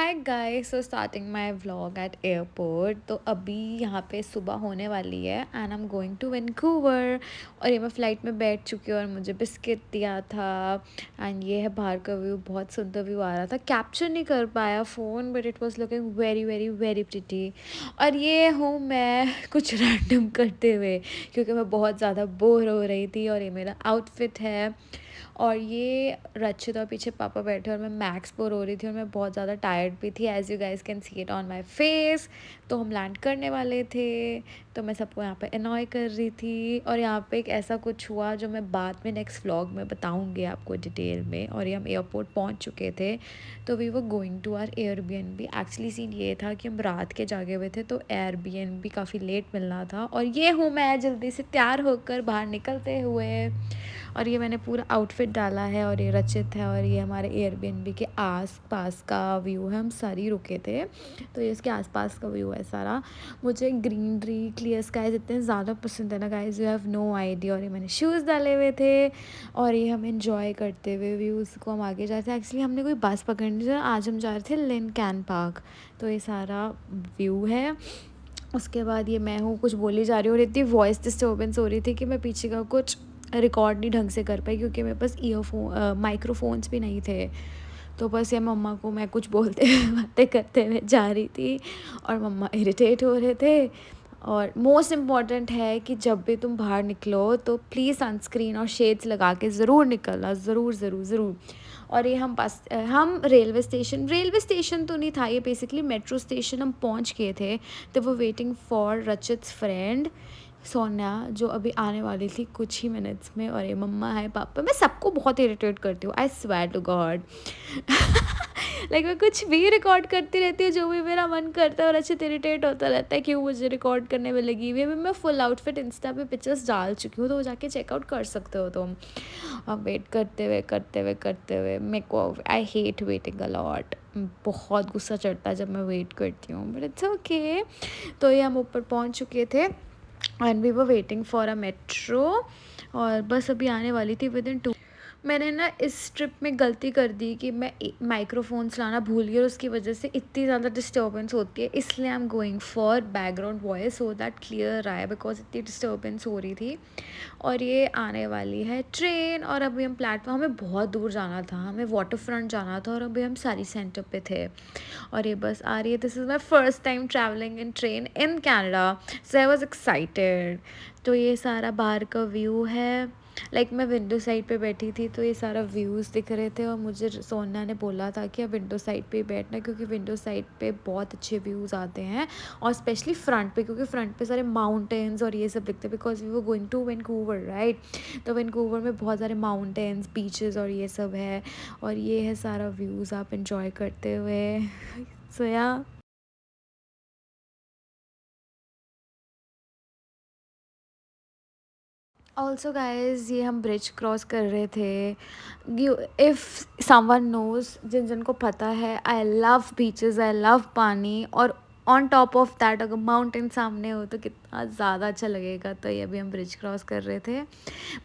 Hi guys, so starting my vlog at airport. तो अभी यहाँ पे सुबह होने वाली है and I am going to Vancouver. और ये मैं फ़्लाइट में बैठ चुकी हूँ और मुझे बिस्किट दिया था। एंड ये है बाहर का व्यू, बहुत सुंदर व्यू आ रहा था। कैप्चर नहीं कर पाया phone, but it was looking very very very pretty. और ये हूँ मैं कुछ रैंडम करते हुए, क्योंकि मैं बहुत ज़्यादा बोर हो रही थी। और ये मेरा आउटफिट है। और ये रचित और पीछे पापा बैठे और मैं मैक्स बोर हो रही थी और मैं बहुत ज़्यादा टायर्ड भी थी, as you guys can see it on my face. तो हम लैंड करने वाले थे, तो मैं सबको यहाँ पे अनॉय कर रही थी। और यहाँ पे एक ऐसा कुछ हुआ जो मैं बाद में नेक्स्ट व्लॉग में बताऊँगी आपको डिटेल में। और ये हम एयरपोर्ट पहुँच चुके थे, तो we were going to our Airbnb. Actually scene ये था कि हम रात के जागे हुए थे, तो एयरबीएनबी काफ़ी लेट मिलना था। और ये हूँ मैं जल्दी से तैयार होकर बाहर निकलते हुए। और ये मैंने पूरा आउटफिट डाला है और ये रचित है। और ये हमारे एयरबीएनबी के आस पास का व्यू है, हम सारी रुके थे, तो ये इसके आसपास का व्यू है सारा। मुझे ग्रीनरी, क्लियर स्काइज इतने ज़्यादा पसंद है ना guys, you have no idea. और ये मैंने शूज़ डाले हुए थे और ये हम इंजॉय करते हुए व्यूज़ को हम आगे जाते हैं। एक्चुअली हमने कोई बस पकड़नी थी, आज हम जा रहे थे लिन कैन पार्क। तो ये सारा व्यू है। उसके बाद ये मैं हूँ कुछ बोली जा रही हूँ और इतनी वॉइस डिस्टर्बेंस हो रही थी कि मैं पीछे का कुछ रिकॉर्ड नहीं ढंग से कर पाई, क्योंकि मेरे पास ईयरफोन माइक्रोफोन्स भी नहीं थे। तो बस ये मम्मा को मैं कुछ बोलते हुए बातें करते हुए जा रही थी और मम्मा इरिटेट हो रहे थे। और मोस्ट इम्पॉर्टेंट है कि जब भी तुम बाहर निकलो तो प्लीज़ सनस्क्रीन और शेड्स लगा के ज़रूर निकलना, ज़रूर ज़रूर ज़रूर। और ये हम रेलवे स्टेशन तो नहीं था, ये बेसिकली मेट्रो स्टेशन हम पहुंच गए थे। तो वो वेटिंग फॉर रचित्स फ्रेंड सोनिया, जो अभी आने वाली थी कुछ ही मिनट्स में। और ये मम्मा है, पापा, मैं सबको बहुत इरिटेट करती हूँ, I swear to God. Like मैं कुछ भी रिकॉर्ड करती रहती हूँ, जो भी मेरा मन करता है, और अच्छे इरिटेट होता रहता है क्यों मुझे रिकॉर्ड करने में लगी हुई है। मैं फुल आउटफिट इंस्टा पे पिक्चर्स डाल चुकी हूँ, तो वो जाके चेकआउट कर सकते हो तुम। अब वेट करते हुए मेरे को, I hate waiting a lot. बहुत गुस्सा चढ़ता है जब मैं वेट करती हूँ, बट इट्स ओके। तो ये हम ऊपर पहुँच चुके थे and we were waiting for a metro. और बस अभी आने वाली थी विद इन 2। मैंने ना इस ट्रिप में गलती कर दी कि मैं माइक्रोफोन्स लाना भूल गई और उसकी वजह से इतनी ज़्यादा डिस्टर्बेंस होती है। इसलिए आई am going for background voice so that clear आए, बिकॉज इतनी डिस्टर्बेंस हो रही थी। और ये आने वाली है ट्रेन और अभी हम प्लेटफॉर्म, हमें बहुत दूर जाना था, हमें वाटर फ्रंट जाना था और अभी हम सारी सेंटर पे थे। और ये बस आ रही है। This is my first time travelling in train in Canada, so I was excited. तो ये सारा बाहर का व्यू है। लाइक मैं विंडो साइड पे बैठी थी, तो ये सारा व्यूज़ दिख रहे थे। और मुझे सोनिया ने बोला था कि अब विंडो साइड पे ही बैठना, क्योंकि विंडो साइड पे बहुत अच्छे व्यूज़ आते हैं। और स्पेशली फ्रंट पे, क्योंकि फ्रंट पे सारे माउंटेन्स और ये सब दिखते हैं, because we were going to Vancouver right. तो वैंकूवर में बहुत सारे माउंटेन्स, बीचेस और ये सब है। और ये है सारा व्यूज़ आप इंजॉय करते हुए। सो या ऑल्सो गाइज, ये हम ब्रिज क्रॉस कर रहे थे। इफ़ समवन नोज, जिन जिनको पता है, I love beaches, I love पानी। और ऑन टॉप ऑफ दैट अगर माउंटेन सामने हो तो कितना ज़्यादा अच्छा लगेगा। तो ये अभी हम ब्रिज क्रॉस कर रहे थे।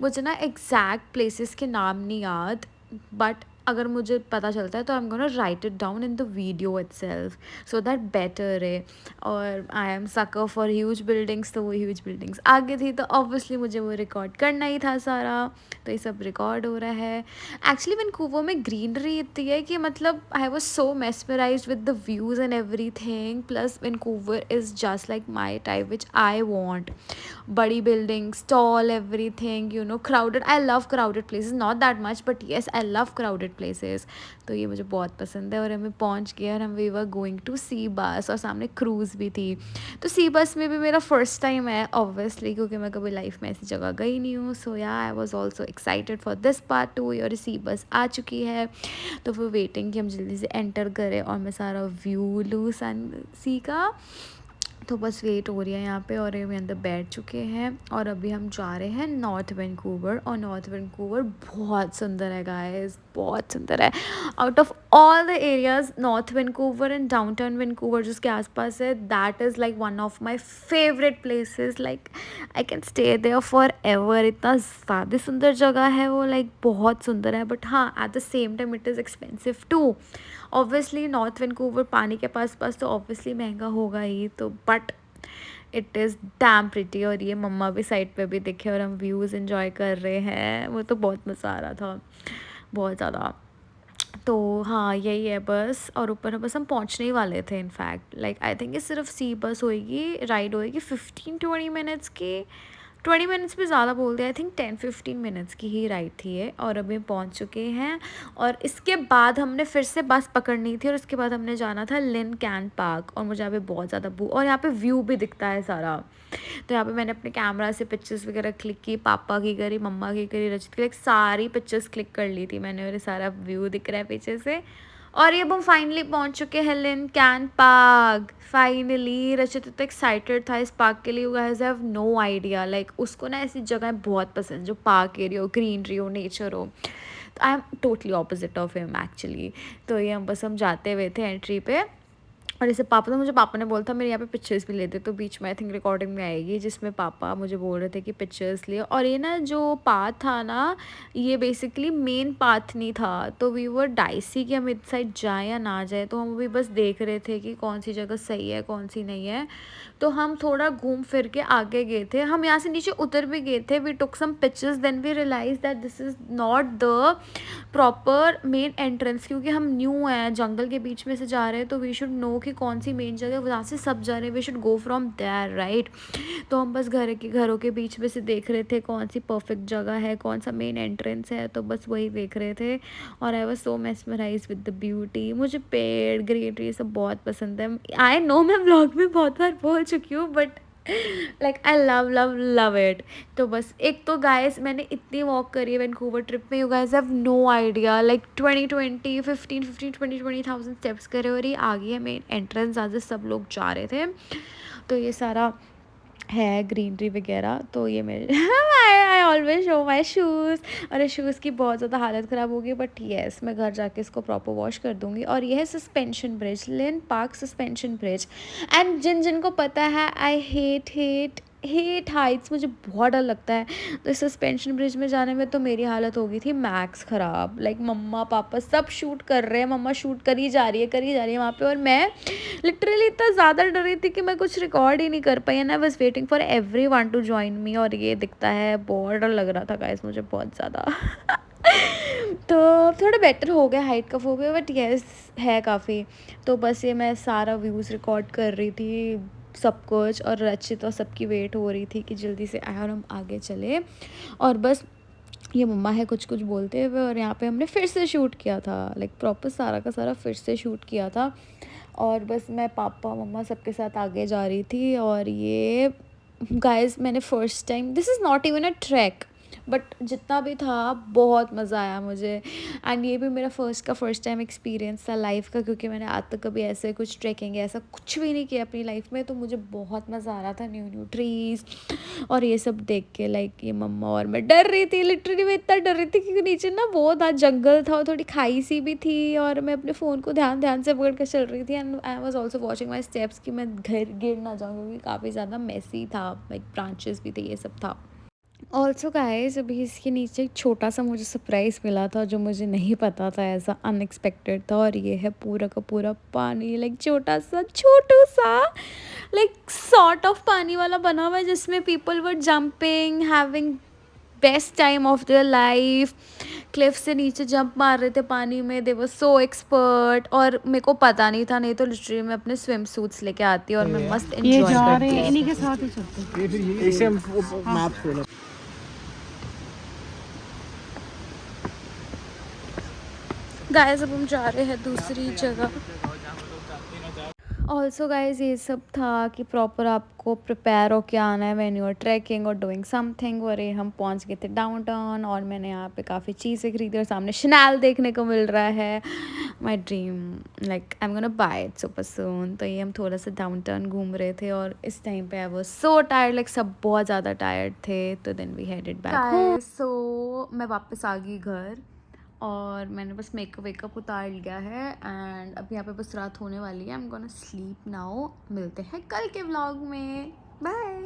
मुझे ना एग्जैक्ट प्लेसेस के नाम नहीं याद, बट अगर मुझे पता चलता है तो I am gonna right it down in the video itself, so that better है। और I am sucker for huge buildings, तो वो ह्यूज बिल्डिंग्स आगे थी, तो ऑब्वियसली मुझे वो रिकॉर्ड करना ही था सारा। तो ये सब रिकॉर्ड हो रहा है। एक्चुअली वैंकूवर में ग्रीनरी इतनी है कि मतलब I was so mesmerised with the views and every thing. Plus Vancouver is just like my type which I want. बड़ी buildings, tall everything, you know, crowded. I love crowded places, not that much, but yes, I love crowded places. तो ये मुझे बहुत पसंद है। और हमें पहुंच गए और हम वी वर गोइंग टू सी बस, और सामने क्रूज़ भी थी। तो सी बस में भी मेरा फर्स्ट टाइम है ऑब्वियसली, क्योंकि मैं कभी लाइफ में ऐसी जगह गई नहीं हूँ। सो या I was also excited for this part two. और सी बस आ चुकी है, तो वो वेटिंग कि हम जल्दी से एंटर करें और मैं सारा व्यू लूँ सन सी का। तो बस वेट हो रही है यहाँ पे। और ये अंदर बैठ चुके हैं और अभी हम जा रहे हैं नॉर्थ वैंकूवर। और नॉर्थ वैंकूवर बहुत सुंदर है गाइस, बहुत सुंदर है। Out of all the areas, North Vancouver and downtown Vancouver जिसके आसपास है, that is like one of my favourite places. Like I can stay there forever. इतना ज़्यादा सुंदर जगह है वो, लाइक बहुत सुंदर है। बट हाँ, at the same time it is expensive too. Obviously North Vancouver पानी के पास पास तो ऑब्वियसली महंगा होगा ही, तो but it is dam pretty. और ये मम्मा भी साइड पे भी दिखे और हम व्यूज़ एंजॉय कर रहे हैं, वो तो बहुत मज़ा आ रहा था, बहुत ज़्यादा। तो हाँ यही है बस। और ऊपर बस हम पहुँचने ही वाले थे इनफैक्ट, लाइक आई थिंक ये सिर्फ सी बस होएगी, राइड होएगी 15-20 मिनट्स की। 20 मिनट्स भी ज़्यादा बोल दिया, आई थिंक 10-15 मिनट्स की ही राइड थी ये, और अभी पहुंच चुके हैं। और इसके बाद हमने फिर से बस पकड़नी थी और उसके बाद हमने जाना था लिन कैन पार्क। और मुझे यहाँ पे बहुत ज़्यादा और यहाँ पे व्यू भी दिखता है सारा। तो यहाँ पे मैंने अपने कैमरा से पिक्चर्स वगैरह क्लिक की, पापा की करी, मम्मा की करी, रचित की, सारी पिक्चर्स क्लिक कर ली थी मैंने, और ये सारा व्यू दिख रहा है पीछे से। और ये हम फाइनली पहुंच चुके हैं लिन कैन पार्क। फाइनली रचित तो एक्साइटेड था इस पार्क के लिए, you guys have no idea, like उसको ना ऐसी जगह बहुत पसंद जो पार्क एरिया हो, ग्रीनरी हो, नेचर हो। तो I am totally opposite of him actually. तो ये हम जाते हुए थे एंट्री पे, और जैसे पापा, तो मुझे पापा ने बोला था मेरे यहाँ पे पिक्चर्स भी लेते, तो बीच में आई थिंक रिकॉर्डिंग में आएगी जिसमें पापा मुझे बोल रहे थे कि पिक्चर्स लिए। और ये ना जो पाथ था ना, ये बेसिकली मेन पाथ नहीं था, तो वी वर डाइसी कि हम इस साइड जाए या ना जाए। तो हम भी बस देख रहे थे कि कौन सी जगह सही है कौन सी नहीं है। तो हम थोड़ा घूम फिर के आगे गए थे, हम यहाँ से नीचे उतर भी गए थे। We took some pictures, then we realise that this is not the proper main entrance, क्योंकि हम न्यू हैं, जंगल के बीच में से जा रहे हैं, तो वी शुड नो कि कौन सी मेन जगह है, वहाँ से सब जा रहे हैं, we should go from there, right. तो हम बस घरों के बीच में से देख रहे थे कौन सी परफेक्ट जगह है, कौन सा मेन एंट्रेंस है, तो बस वही देख रहे थे। और I was so mesmerise with the beauty. मुझे पेड़ ग्रीनरी ये सब बहुत पसंद है। आई नो मैं व्लॉग में बहुत बार बोल चुकी हूँ, but like I love love love it. तो बस एक तो गाइस मैंने इतनी वॉक करी है वैंकूवर ट्रिप में, you guys have no idea, like 20,000 steps करे, और ये आ गई है मेन एंट्रेंस, आज सब लोग जा रहे थे। तो ये सारा है ग्रीनरी वगैरह। तो ये मेरे I always show my shoes, और शूज़ की बहुत ज़्यादा हालत ख़राब होगी, बट येस मैं घर जाके इसको प्रॉपर वॉश कर दूँगी। और ये है suspension bridge, Lynn park suspension bridge. And जिनको पता है, आई हेट हाइट्स, मुझे बहुत डर लगता है। तो सस्पेंशन ब्रिज में जाने में तो मेरी हालत हो गई थी मैक्स ख़राब, लाइक मम्मा पापा सब शूट कर रहे हैं, मम्मा शूट करी जा रही है वहाँ पे, और मैं लिटरली इतना ज़्यादा डर रही थी कि मैं कुछ रिकॉर्ड ही नहीं कर पाई। And I was waiting for everyone to join me, और ये दिखता है, बहुत डर लग रहा था गाइस मुझे बहुत ज़्यादा। तो थोड़ा बेटर हो गया, हाइट कफ हो गया, बट येस है काफ़ी। तो बस ये मैं सारा व्यूज़ रिकॉर्ड कर रही थी सब कुछ, और रचित और सबकी वेट हो रही थी कि जल्दी से आए और हम आगे चले। और बस ये मम्मा है कुछ कुछ बोलते हुए, और यहाँ पे हमने फिर से शूट किया था, लाइक प्रॉपर सारा का सारा फिर से शूट किया था। और बस मैं पापा मम्मा सबके साथ आगे जा रही थी। और ये गाइस मैंने first time, this is not even a track, but जितना भी था बहुत मज़ा आया मुझे। एंड ये भी मेरा फर्स्ट टाइम एक्सपीरियंस था लाइफ का, क्योंकि मैंने आज तक कभी ऐसे कुछ ट्रैकिंग ऐसा कुछ भी नहीं किया अपनी लाइफ में। तो मुझे बहुत मज़ा आ रहा था, न्यू ट्रीज़ और ये सब देख के। लाइक ये मम्मा और मैं डर रही थी, लिटरली मैं इतना डर रही थी क्योंकि नीचे ना बहुत आज जंगल था और थोड़ी खाई सी भी थी, और मैं अपने फ़ोन को ध्यान से पकड़ कर चल रही थी। And I was also watching my steps कि मैं घर गिर ना जाऊँ, क्योंकि काफ़ी ज़्यादा मेसी था, लाइक ब्रांचेस भी थे, ये सब था। ऑल्सो गाइस अभी इसके नीचे एक छोटा सा मुझे सरप्राइज़ मिला था जो मुझे नहीं पता था, ऐसा अनएक्सपेक्टेड था। और ये है पूरा का पूरा पानी, लाइक छोटू सा लाइक सॉर्ट ऑफ पानी वाला बना हुआ है, जिसमें people were jumping, having best time of their life. Cliff से नीचे जंप मार रहे थे पानी में, दे वर सो एक्सपर्ट। और मेरे को पता नहीं था, नहीं तो लिटरली मैं अपने स्विम सूट्स लेके आती और मैं मस्त एंजॉय करती। इन्हीं के साथ ही चलते हैं। इसे हम मैप खोलो। गाइस अब हम जा रहे हैं दूसरी जगह। ऑल्सो गाइज ये सब था कि प्रॉपर आपको प्रिपेयर होके आना है व्हेन यू आर ट्रैकिंग और डूइंग समथिंग। और ये हम पहुंच गए थे डाउनटाउन, और मैंने यहाँ पे काफ़ी चीज़ें खरीदी, और सामने शनैल देखने को मिल रहा है, my dream, like I am gonna buy it super soon. तो ये हम थोड़ा सा डाउनटाउन घूम रहे थे, और इस टाइम पे I was so tired, like सब बहुत ज़्यादा टायर्ड थे। तो then we headed back home. So मैं वापस आ गई घर, और मैंने बस मेकअप वेकअप उतार लिया है, एंड अब यहाँ पे बस रात होने वाली है। I am gonna sleep now. मिलते हैं कल के व्लॉग में, बाय।